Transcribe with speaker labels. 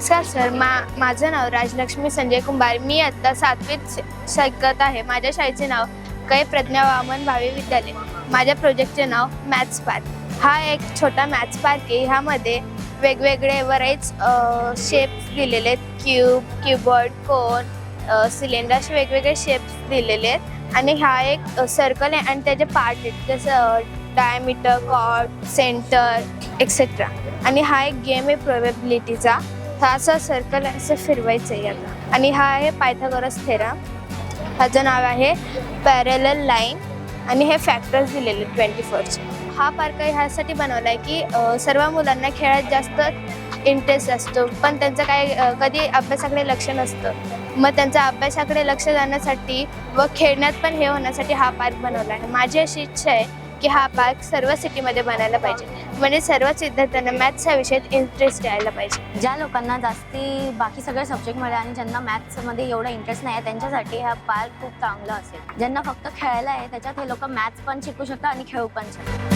Speaker 1: नमस्कार सर, माझं नाव राजलक्ष्मी संजय कुंभार. मी आत्ता 7वीत शिकत आहे. माझ्या शाळेचे नाव कै प्रज्ञा वामन भावे विद्यालय. माझ्या प्रोजेक्टचे नाव मॅथ्स पार्क. हा एक छोटा मॅथ्स पार्क आहे. ह्यामध्ये वेगवेगळे बरेच शेप्स दिलेले आहेत. क्यूबॉइड, कोन, सिलेंडर असे वेगवेगळे शेप्स दिलेले आहेत. आणि हा एक सर्कल आहे आणि त्याचे पार्ट आहेत, जसं डायमीटर, कॉर्ड, सेंटर एक्सेट्रा. आणि हा एक गेम आहे प्रोबॅबिलिटीचा. हा असा सर्कल असं फिरवायचं आहे आता. आणि हा आहे पायथागोरस थेरम. ह्याचं नाव आहे पॅरलल लाईन. आणि हे फॅक्टर्स दिलेले 24चे. हा पार्क ह्यासाठी बनवला आहे की सर्व मुलांना खेळात जास्त इंटरेस्ट असतो, पण त्यांचं काय कधी अभ्यासाकडे लक्ष नसतं. मग त्यांचा अभ्यासाकडे लक्ष जाण्यासाठी व खेळण्यात पण हे होण्यासाठी हा पार्क बनवला आहे. माझी अशी इच्छा आहे की हा पार्क सर्व सिटीमध्ये बनायला पाहिजे, म्हणजे सर्वच विद्यार्थ्यांना मॅथ्सच्या विषयात इंटरेस्ट यायला पाहिजे.
Speaker 2: ज्या लोकांना जास्ती बाकी सगळे सब्जेक्टमध्ये आणि ज्यांना मॅथ्समध्ये एवढा इंटरेस्ट नाही आहे त्यांच्यासाठी हा पार्क खूप चांगला असेल. ज्यांना फक्त खेळायला आहे त्याच्यात हे लोक मॅथ्स पण शिकू शकतात आणि खेळू पण शकतात.